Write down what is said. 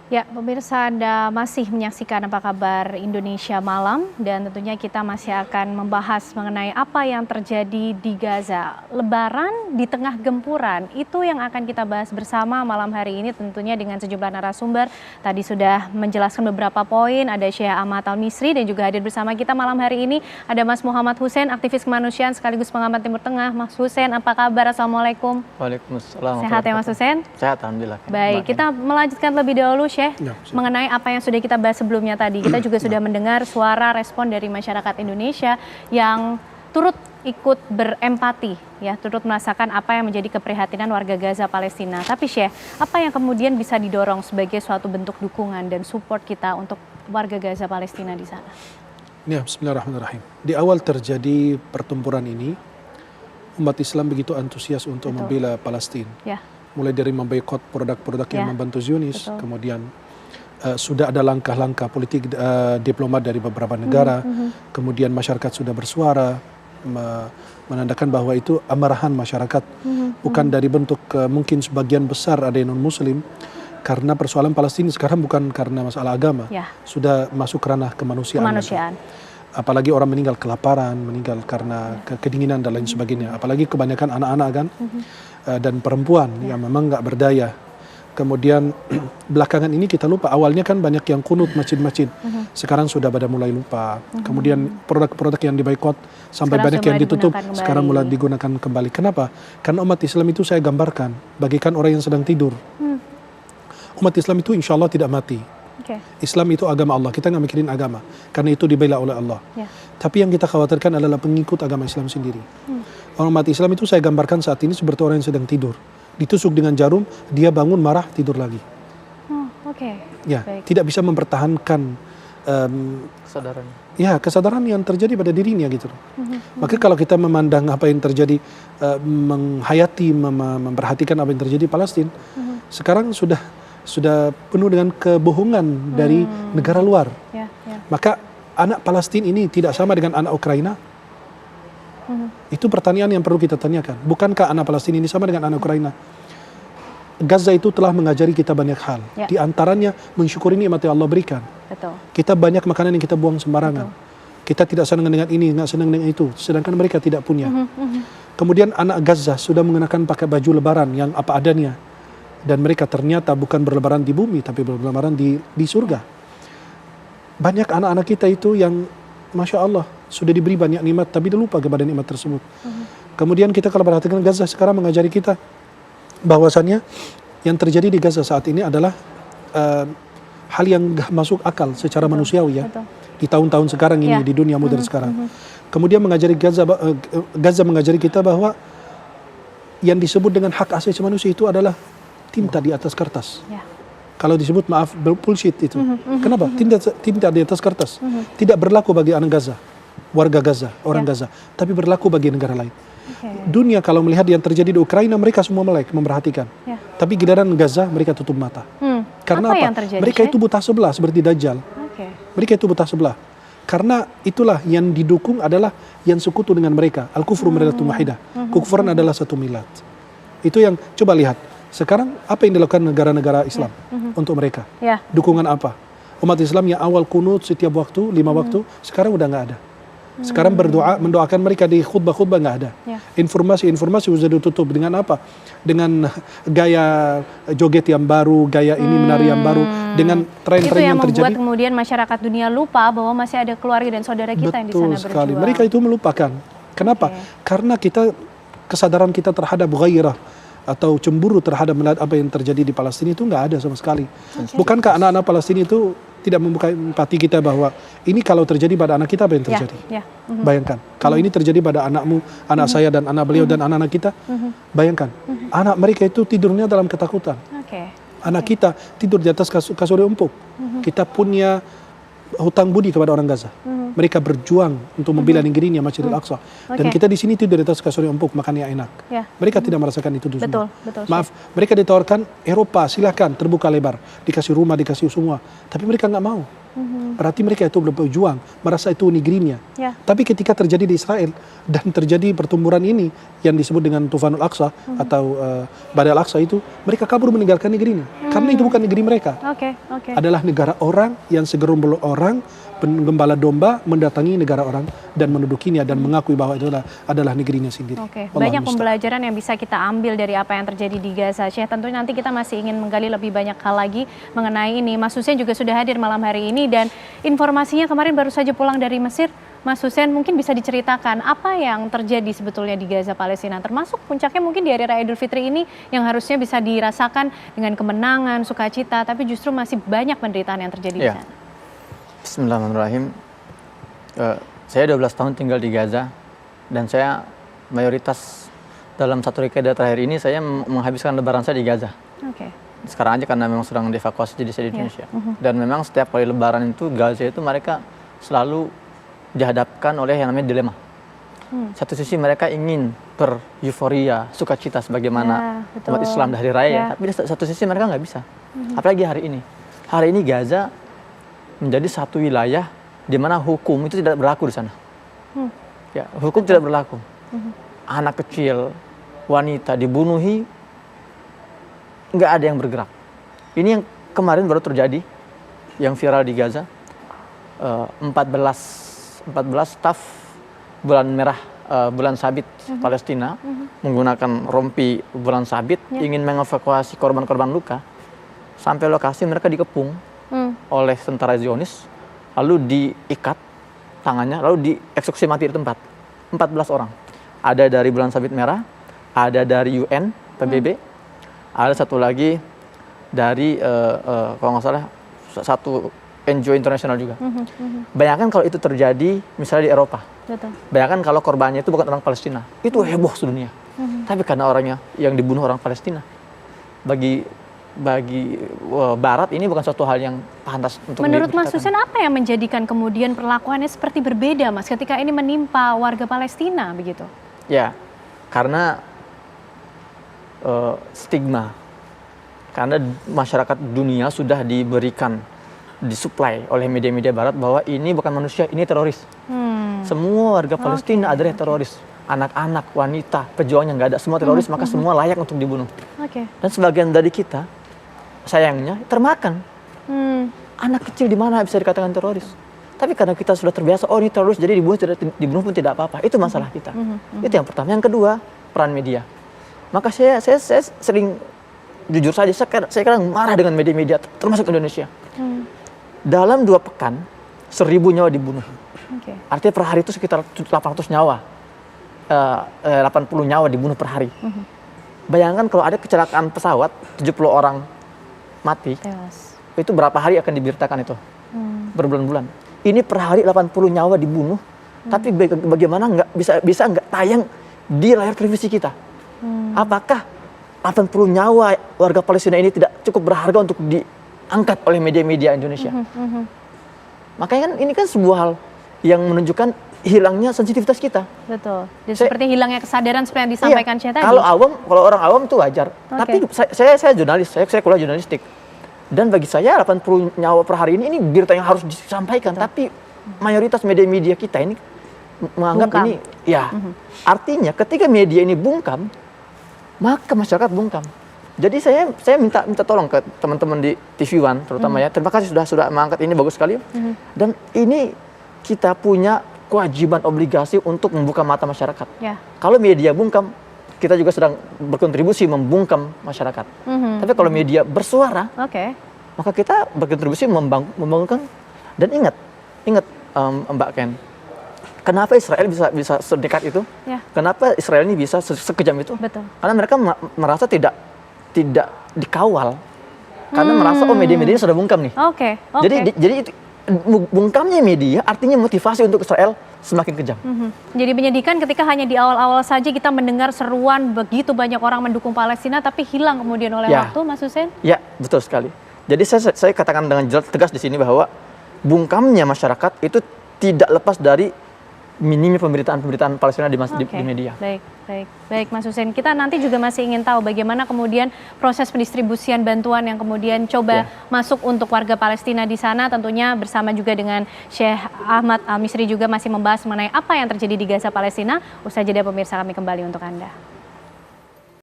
Ya, pemirsa Anda masih menyaksikan Apa Kabar Indonesia Malam dan tentunya kita masih akan membahas mengenai apa yang terjadi di Gaza. Lebaran di tengah gempuran, itu yang akan kita bahas bersama malam hari ini tentunya dengan sejumlah narasumber. Tadi sudah menjelaskan beberapa poin, ada Syekh Ahmad Al-Misri dan juga hadir bersama kita malam hari ini ada Mas Muhammad Hussein, aktivis kemanusiaan sekaligus pengamat Timur Tengah. Mas Hussein, apa kabar? Assalamualaikum. Waalaikumsalam. Sehat ya Mas Hussein? Sehat, alhamdulillah. Baik, kita melanjutkan lebih dahulu mengenai apa yang sudah kita bahas sebelumnya tadi. Kita juga sudah mendengar suara respon dari masyarakat Indonesia yang turut ikut berempati, ya, turut merasakan apa yang menjadi keprihatinan warga Gaza Palestina. Tapi Syekh, apa yang kemudian bisa didorong sebagai suatu bentuk dukungan dan support kita untuk warga Gaza Palestina di sana? Ya, bismillahirrahmanirrahim. Di awal terjadi pertempuran ini, umat Islam begitu antusias untuk membela Palestina. Ya. Mulai dari memboikot produk-produk yang membantu Zionis, kemudian sudah ada langkah-langkah politik diplomat dari beberapa negara, kemudian masyarakat sudah bersuara, menandakan bahwa itu amarahan masyarakat, bukan dari bentuk mungkin sebagian besar ada yang non-muslim, karena persoalan Palestina sekarang bukan karena masalah agama, sudah masuk ranah kemanusiaan. Apalagi orang meninggal kelaparan, meninggal karena kedinginan dan lain sebagainya, apalagi kebanyakan anak-anak kan, dan perempuan yang memang nggak berdaya. Kemudian belakangan ini kita lupa, awalnya kan banyak yang kunut masjid-masjid, sekarang sudah pada mulai lupa. Kemudian produk-produk yang diboikot sampai banyak yang ditutup, sekarang mulai digunakan kembali. Kenapa? Karena umat Islam itu saya gambarkan bagaikan orang yang sedang tidur. Umat Islam itu insya Allah tidak mati. Islam itu agama Allah, kita nggak mikirin agama, karena itu dibela oleh Allah. Tapi yang kita khawatirkan adalah pengikut agama Islam sendiri. Orang umat Islam itu saya gambarkan saat ini seperti orang yang sedang tidur. Ditusuk dengan jarum, dia bangun marah, tidur lagi. Ya, tidak bisa mempertahankan kesadaran yang terjadi pada dirinya gitu. Maka kalau kita memandang apa yang terjadi, menghayati, memperhatikan apa yang terjadi di Palestina, sekarang sudah penuh dengan kebohongan dari negara luar. Maka anak Palestina ini tidak sama dengan anak Ukraina. Itu pertanyaan yang perlu kita tanyakan. Bukankah anak Palestina ini sama dengan anak Ukraina? Gaza itu telah mengajari kita banyak hal. Di antaranya mensyukuri nikmat yang Allah berikan. Kita banyak makanan yang kita buang sembarangan. Kita tidak senang dengan ini, nggak senang dengan itu. Sedangkan mereka tidak punya. Kemudian anak Gaza sudah mengenakan pakai baju lebaran yang apa adanya. Dan mereka ternyata bukan berlebaran di bumi, tapi berlebaran di surga. Banyak anak-anak kita itu yang Masya Allah sudah diberi banyak nikmat, tapi dia lupa kepada nikmat tersebut. Kemudian kita kalau perhatikan Gaza sekarang mengajari kita bahwasannya yang terjadi di Gaza saat ini adalah hal yang gak masuk akal secara manusiawi, ya. Di tahun-tahun sekarang ini, di dunia modern sekarang. Kemudian mengajari Gaza mengajari kita bahwa yang disebut dengan hak asasi manusia itu adalah tinta di atas kertas. Kalau disebut maaf bullshit itu. Kenapa? Tinta di atas kertas. Tidak berlaku bagi anak Gaza, warga Gaza, orang Gaza, tapi berlaku bagi negara lain. Dunia kalau melihat yang terjadi di Ukraina, mereka semua melek, memperhatikan. Tapi giliran Gaza mereka tutup mata. Karena apa? Mereka itu buta sebelah seperti Dajjal. Mereka itu buta sebelah. Karena itulah yang didukung adalah yang sekutu dengan mereka. Al-kufru millatun wahidah. Kekufuran adalah satu milat. Itu yang coba lihat. Sekarang apa yang dilakukan negara-negara Islam untuk mereka? Dukungan apa? Umat Islam yang awal kunut setiap waktu, 5 waktu, sekarang udah nggak ada. Sekarang berdoa, mendoakan mereka di khutbah-khutbah nggak ada. Informasi sudah ditutup dengan apa? Dengan gaya joget yang baru, gaya ini menari yang baru, dengan tren-tren yang terjadi. Itu yang membuat kemudian masyarakat dunia lupa bahwa masih ada keluarga dan saudara kita yang di sana berjuang. Betul sekali. Mereka itu melupakan. Kenapa? Karena kesadaran kita terhadap ghairah atau cemburu terhadap melihat apa yang terjadi di Palestina itu nggak ada sama sekali. Bukankah anak-anak Palestina itu tidak membuka empati kita bahwa ini kalau terjadi pada anak kita apa yang terjadi? Bayangkan, kalau ini terjadi pada anakmu, anak saya dan anak beliau dan anak-anak kita, bayangkan, anak mereka itu tidurnya dalam ketakutan. Anak kita tidur di atas kasur empuk. Kita punya hutang budi kepada orang Gaza. Mereka berjuang untuk membela negerinya, Masjidil Aqsa. Dan kita di sini tidur di atas kasur yang empuk, makannya enak. Mereka tidak merasakan itu di semua. Maaf, mereka ditawarkan Eropa, silakan terbuka lebar, dikasih rumah, dikasih semua. Tapi mereka nggak mau. Berarti mereka itu belum berjuang, merasa itu negerinya. Ya. Tapi ketika terjadi di Israel dan terjadi pertempuran ini yang disebut dengan Tufanul Aqsa atau Badai Al-Aqsa itu, mereka kabur meninggalkan negerinya. Karena itu bukan negeri mereka. Oke. Adalah negara orang yang segerombol orang penggembala domba mendatangi negara orang dan mendudukinya dan mengakui bahwa itu adalah negerinya sendiri. Oke, Wallahu banyak musta'an. pembelajaran yang bisa kita ambil dari apa yang terjadi di Gaza. Syekh, tentunya nanti kita masih ingin menggali lebih banyak hal lagi mengenai ini. Mas Hussein juga sudah hadir malam hari ini dan informasinya kemarin baru saja pulang dari Mesir. Mas Hussein, mungkin bisa diceritakan apa yang terjadi sebetulnya di Gaza Palestina, termasuk puncaknya mungkin di Hari Raya Idul Fitri ini yang harusnya bisa dirasakan dengan kemenangan, sukacita, tapi justru masih banyak penderitaan yang terjadi di sana. Bismillahirrahmanirrahim. Saya 12 tahun tinggal di Gaza dan saya mayoritas dalam satu dekade terakhir ini saya menghabiskan lebaran saya di Gaza. Oke. Sekarang aja karena memang sedang dievakuasi jadi saya di Indonesia. Dan memang setiap kali lebaran itu Gaza itu mereka selalu dihadapkan oleh yang namanya dilema. Satu sisi mereka ingin bereuforia, sukacita sebagaimana umat Islam di hari raya, tapi di satu sisi mereka nggak bisa. Apalagi hari ini. Hari ini Gaza menjadi satu wilayah di mana hukum itu tidak berlaku di sana. Ya, hukum tidak berlaku. Anak kecil, wanita dibunuhi, nggak ada yang bergerak. Ini yang kemarin baru terjadi, yang viral di Gaza. 14 staf bulan merah, bulan sabit Palestina menggunakan rompi bulan sabit ingin mengevakuasi korban-korban luka sampai lokasi, mereka dikepung oleh tentara Zionis, lalu diikat tangannya, lalu dieksekusi mati di tempat. 14 orang. Ada dari bulan sabit merah, ada dari UN, PBB, ada satu lagi dari kalau nggak salah satu NGO internasional juga. Bayangkan kalau itu terjadi misalnya di Eropa. Betul. Bayangkan kalau korbannya itu bukan orang Palestina. Itu heboh sedunia. Tapi karena orangnya yang dibunuh orang Palestina. Bagi Barat ini bukan suatu hal yang pantas untuk Menurut Mas diberitakan. Hussein, apa yang menjadikan kemudian perlakuannya seperti berbeda, Mas, ketika ini menimpa warga Palestina begitu? Ya, karena stigma. Karena masyarakat dunia sudah disuplai oleh media-media Barat bahwa ini bukan manusia, ini teroris. Semua warga Palestina adalah teroris. Anak-anak, wanita, pejuang yang nggak ada, semua teroris, maka semua layak untuk dibunuh. Dan sebagian dari kita, sayangnya, termakan. Anak kecil di mana bisa dikatakan teroris? Tapi karena kita sudah terbiasa, oh ini teroris, jadi dibunuh pun tidak apa-apa. Itu masalah kita. Itu yang pertama. Yang kedua, peran media. Maka saya sering, jujur saja, saya kadang marah dengan media-media, termasuk Indonesia. Dalam 2 pekan, 1000 nyawa dibunuh. Artinya per hari itu sekitar 800 nyawa. 80 nyawa dibunuh per hari. Bayangkan kalau ada kecelakaan pesawat, 70 orang mati, itu berapa hari akan diberitakan itu? Berbulan-bulan. Ini per hari 80 nyawa dibunuh, tapi bagaimana bisa nggak tayang di layar televisi kita? Apakah 80 nyawa warga Palestina ini tidak cukup berharga untuk diangkat oleh media-media Indonesia? Makanya kan ini kan sebuah hal yang menunjukkan hilangnya sensitivitas kita. Betul. Dan seperti hilangnya kesadaran seperti yang disampaikan Syekh tadi. Kalau orang awam itu wajar. Tapi saya jurnalis, saya kuliah jurnalistik. Dan bagi saya 80 nyawa per hari ini berita yang harus disampaikan. Tapi mayoritas media-media kita ini menganggap bungkam. ini, artinya ketika media ini bungkam, maka masyarakat bungkam. Jadi saya minta tolong ke teman-teman di TV One terutama ya. Terima kasih sudah mengangkat ini, bagus sekali. Dan ini kita punya kewajiban obligasi untuk membuka mata masyarakat. Kalau media bungkam, kita juga sedang berkontribusi membungkam masyarakat. Tapi kalau media bersuara, maka kita berkontribusi membangunkan. Dan ingat Mbak Ken, kenapa Israel bisa sedekat itu? Kenapa Israel ini bisa sekejam itu? Betul. Karena mereka merasa tidak dikawal. Karena merasa media-media ini sudah bungkam nih. Jadi itu, bungkamnya media artinya motivasi untuk Israel semakin kejam. Jadi menyedihkan ketika hanya di awal-awal saja kita mendengar seruan begitu banyak orang mendukung Palestina, tapi hilang kemudian oleh waktu, Mas Hussein? Ya, betul sekali. Jadi saya katakan dengan jelas tegas di sini bahwa bungkamnya masyarakat itu tidak lepas dari minimnya pemberitaan Palestina di media. Baik Mas Hussein. Kita nanti juga masih ingin tahu bagaimana kemudian proses pendistribusian bantuan yang kemudian coba masuk untuk warga Palestina di sana, tentunya bersama juga dengan Syekh Ahmad Al-Misri juga masih membahas mengenai apa yang terjadi di Gaza Palestina. Usai jeda pemirsa, kami kembali untuk Anda.